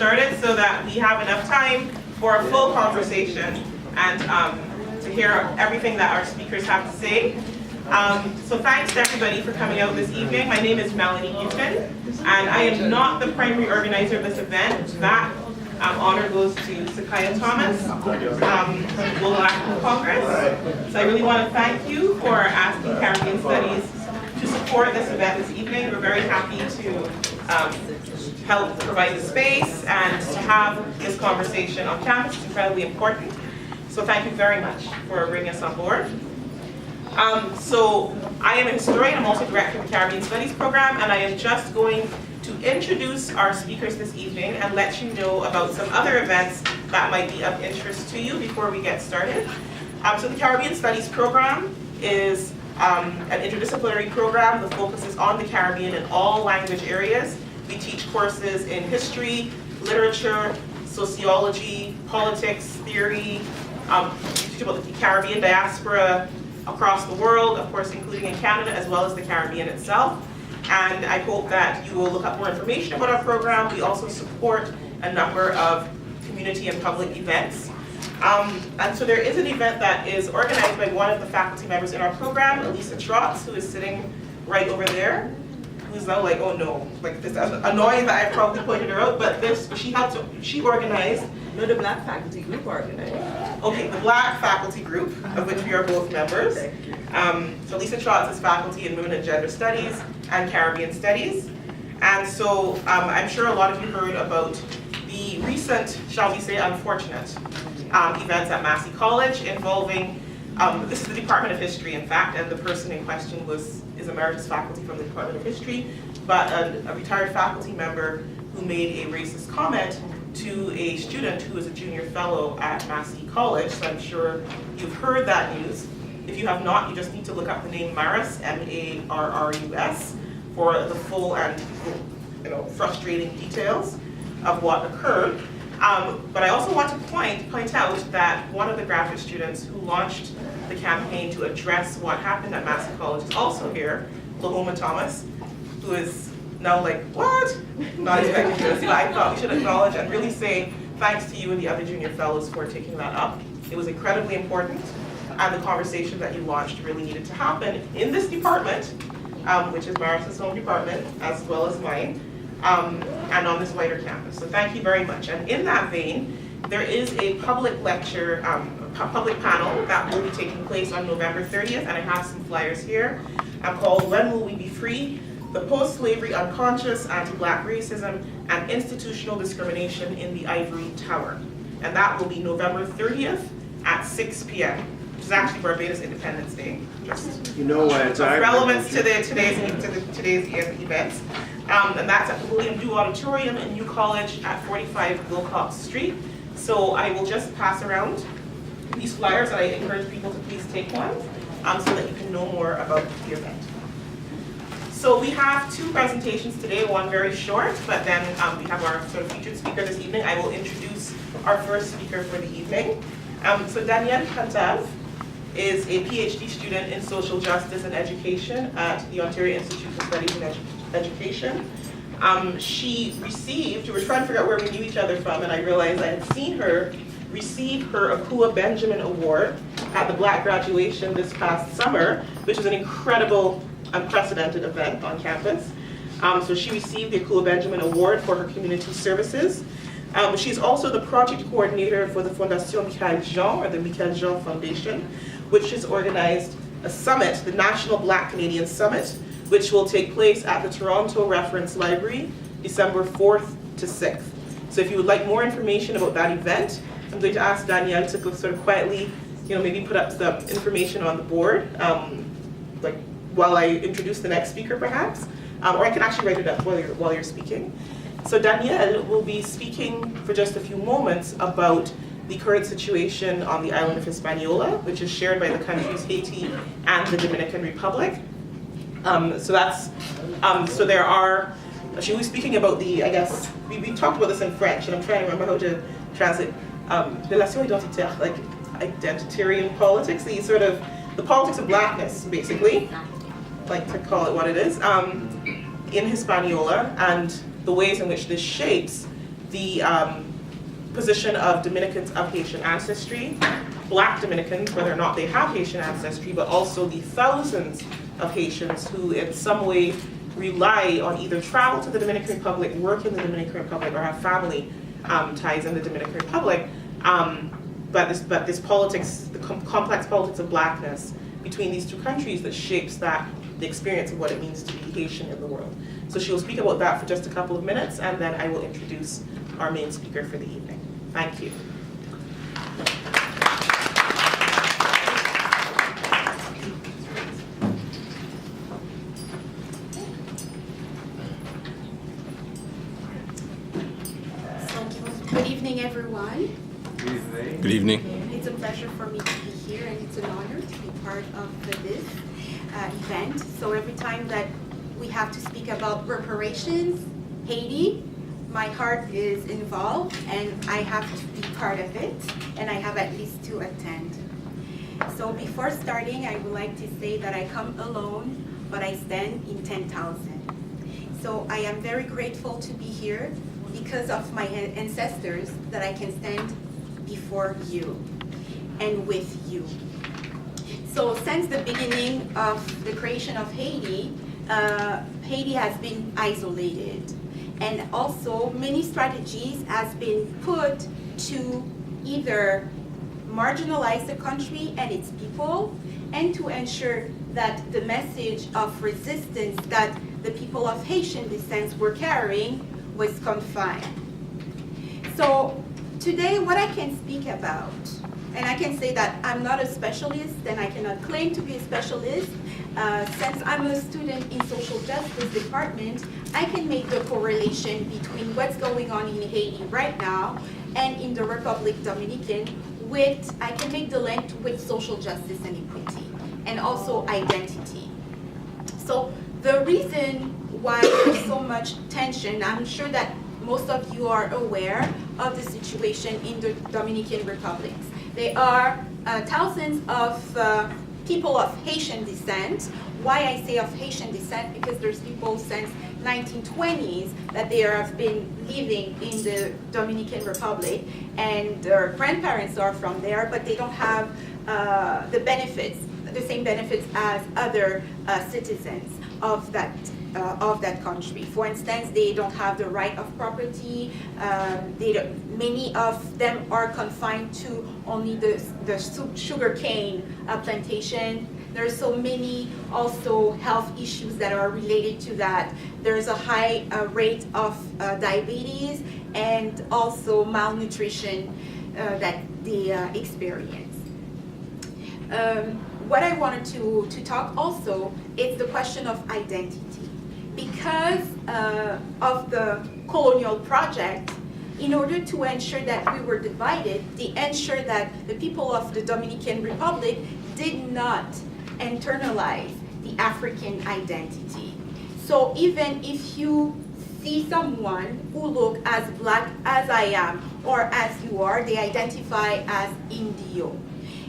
started so that we have enough time for a full conversation and to hear everything that our speakers have to say. So thanks to everybody for coming out this evening. My name is Melanie Newton, and I am not the primary organizer of this event. That honor goes to Sakaya Thomas from the Global African Congress. So I really want to thank you for asking Caribbean Studies to support this event this evening. We're very happy to help provide the space and to have this conversation on campus. It's incredibly important. So thank you very much for bringing us on board. So I am a historian. I'm also director of the Caribbean Studies program, and I am just going to introduce our speakers this evening and let you know about some other events that might be of interest to you before we get started. So the Caribbean Studies program is an interdisciplinary program. The focus is on the Caribbean in all language areas. We teach courses in history, literature, sociology, politics, theory. We teach about the Caribbean diaspora across the world, of course, including in Canada, as well as the Caribbean itself. And I hope that you will look up more information about our program. We also support a number of community and public events. And so there is an event that is organized by one of the faculty members in our program, Elisa Trotz, who is sitting right over there, who's now like, oh no, like it's annoying that I probably pointed her out, but she organized. No, the Black faculty group organized. Okay, the Black faculty group, of which we are both members. So Lisa Trotz is faculty in Women and Gender Studies and Caribbean Studies. And so I'm sure a lot of you heard about the recent, shall we say, unfortunate events at Massey College involving, this is the Department of History, in fact, and the person in question is emeritus faculty from the Department of History, but a retired faculty member who made a racist comment to a student who is a junior fellow at Massey College. So I'm sure you've heard that news. If you have not, you just need to look up the name Marrus, M-A-R-R-U-S, for the full and frustrating details of what occurred. But I also want to point out that one of the graduate students who launched the campaign to address what happened at Massey College is also here, Lahoma Thomas, who is now like, what? Not expecting to see. I thought we should acknowledge and really say thanks to you and the other junior fellows for taking that up. It was incredibly important, and the conversation that you launched really needed to happen in this department, which is Marrus's home department, as well as mine, and on this wider campus. So thank you very much. And in that vein, there is a public lecture, public panel that will be taking place on November 30th, and I have some flyers here, called When Will We Be Free? The Post-Slavery Unconscious Anti-Black Racism and Institutional Discrimination in the Ivory Tower. And that will be November 30th at 6 p.m., which is actually Barbados Independence Day. Just of relevance to today's events. And that's at the William Dew Auditorium in New College at 45 Wilcox Street. So I will just pass around these flyers, and I encourage people to please take one so that you can know more about the event. So we have two presentations today, one very short, but then we have our sort of featured speaker this evening. I will introduce our first speaker for the evening. So Danielle Cantav is a PhD student in social justice and education at the Ontario Institute for Studies in Education. She received, we were trying to figure out where we knew each other from, and I realized I had seen her receive her Akua Benjamin Award at the Black graduation this past summer, which was an incredible, unprecedented event on campus. So she received the Akua Benjamin Award for her community services. She's also the project coordinator for the Fondation Michael Jean, or the Michael Jean Foundation, which has organized a summit, the National Black Canadian Summit, which will take place at the Toronto Reference Library, December 4th to 6th. So if you would like more information about that event, I'm going to ask Danielle to go sort of quietly, maybe put up some information on the board, like while I introduce the next speaker perhaps, or I can actually write it up while you're speaking. So Danielle will be speaking for just a few moments about the current situation on the island of Hispaniola, which is shared by the countries Haiti and the Dominican Republic. So there are, she was speaking about the, I guess, we talked about this in French, and I'm trying to remember how to translate, relation identitaire, like identitarian politics, the politics of blackness, basically, like to call it what it is, in Hispaniola, and the ways in which this shapes the position of Dominicans of Haitian ancestry, Black Dominicans, whether or not they have Haitian ancestry, but also the thousands of Haitians who in some way rely on either travel to the Dominican Republic, work in the Dominican Republic, or have family ties in the Dominican Republic. But this politics, the complex politics of Blackness between these two countries that shapes the experience of what it means to be Haitian in the world. So she will speak about that for just a couple of minutes, and then I will introduce our main speaker for the evening. Thank you. Good evening, everyone. Good evening. It's a pleasure for me to be here, and it's an honor to be part of this event. So every time that we have to speak about reparations, Haiti, my heart is involved, and I have to be part of it, and I have at least to attend. So before starting, I would like to say that I come alone, but I stand in 10,000. So I am very grateful to be here because of my ancestors that I can stand before you and with you. So since the beginning of the creation of Haiti, Haiti has been isolated, and also many strategies has been put to either marginalize the country and its people, and to ensure that the message of resistance that the people of Haitian descent were carrying was confined. So today what I can speak about, and I can say that I'm not a specialist and I cannot claim to be a specialist, since I'm a student in social justice department, I can make the correlation between what's going on in Haiti right now and in the Republic Dominican I can make the link with social justice and equity, and also identity. So the reason why there's so much tension, I'm sure that most of you are aware of the situation in the Dominican Republic. There are thousands of people of Haitian descent. Why I say of Haitian descent? Because there's people since 1920s that they have been living in the Dominican Republic, and their grandparents are from there, but they don't have the benefits, the same benefits as other citizens of that country. For instance, they don't have the right of property. Many of them are confined to only the sugar cane plantation. There are so many also health issues that are related to that. There's a high rate of diabetes and also malnutrition that they experience. What I wanted to talk also is the question of identity. Because of the colonial project, in order to ensure that we were divided, they ensured that the people of the Dominican Republic did not internalize the African identity. So even if you see someone who look as Black as I am or as you are, they identify as Indio.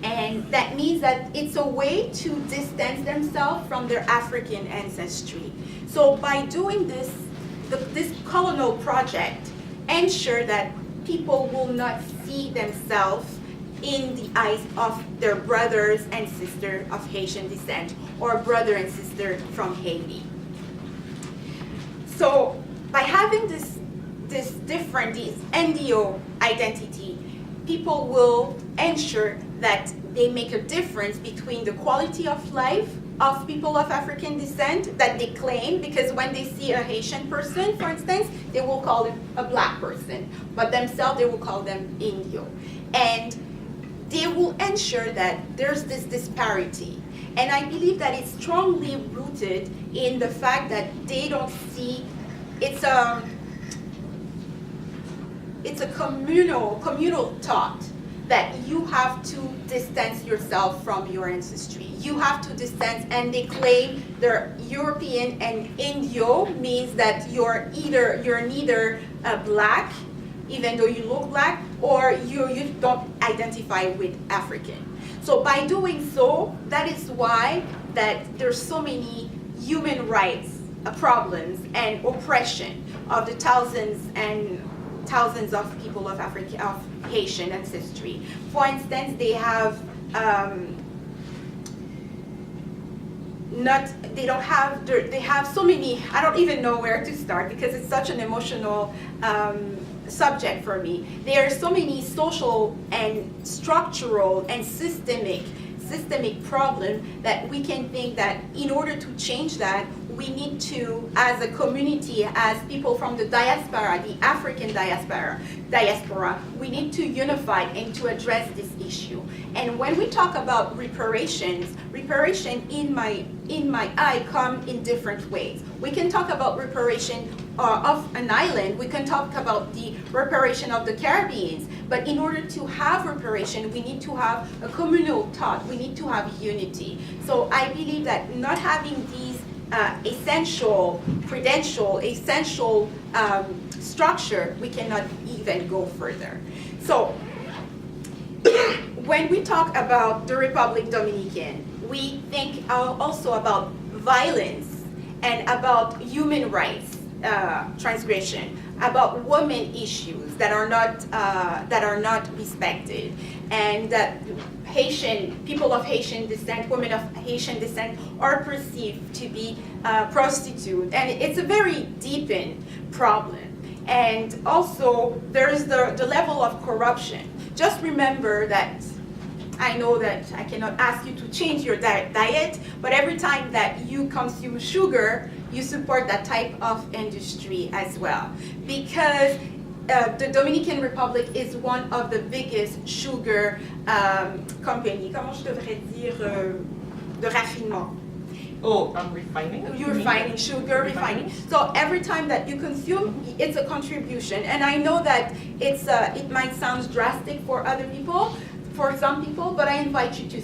And that means that it's a way to distance themselves from their African ancestry. So by doing this, this colonial project ensure that people will not see themselves in the eyes of their brothers and sisters of Haitian descent or brother and sister from Haiti. So by having this Indio identity, people will ensure that they make a difference between the quality of life of people of African descent that they claim, because when they see a Haitian person, for instance, they will call them a Black person, but themselves they will call them Indio. And they will ensure that there's this disparity. And I believe that it's strongly rooted in the fact that they don't see, it's a communal thought that you have to distance yourself from your ancestry. You have to distance, and they claim they're European, and Indio means that you're neither Black, even though you look Black, or you don't identify with African. So by doing so, that is why that there's so many human rights problems and oppression of the thousands and thousands of people of Haitian ancestry. For instance, they have they have so many, I don't even know where to start because it's such an emotional subject for me. There are so many social and structural and systemic problem that we can think that in order to change that, we need to, as a community, as people from the diaspora, the African diaspora, we need to unify and to address this issue. And when we talk about reparations, reparation in my eye come in different ways. We can talk about reparation of an island, we can talk about the reparation of the Caribbean, but in order to have reparation, we need to have a communal thought, we need to have unity. So I believe that not having these essential credential, essential structure, we cannot even go further. So when we talk about the Republic Dominican, we think also about violence and about human rights transgression, about women issues that are not respected, and that people of Haitian descent, women of Haitian descent, are perceived to be prostitutes, and it's a very deepened problem. And also, there's the level of corruption. Just remember that I know that I cannot ask you to change your diet, but every time that you consume sugar, you support that type of industry as well. Because the Dominican Republic is one of the biggest sugar company. Comment je devrais dire de raffinement? Oh, refining? You're refining, sugar refining. So every time that you consume, it's a contribution. And I know that it might sound drastic for other people, for some people, but I invite you to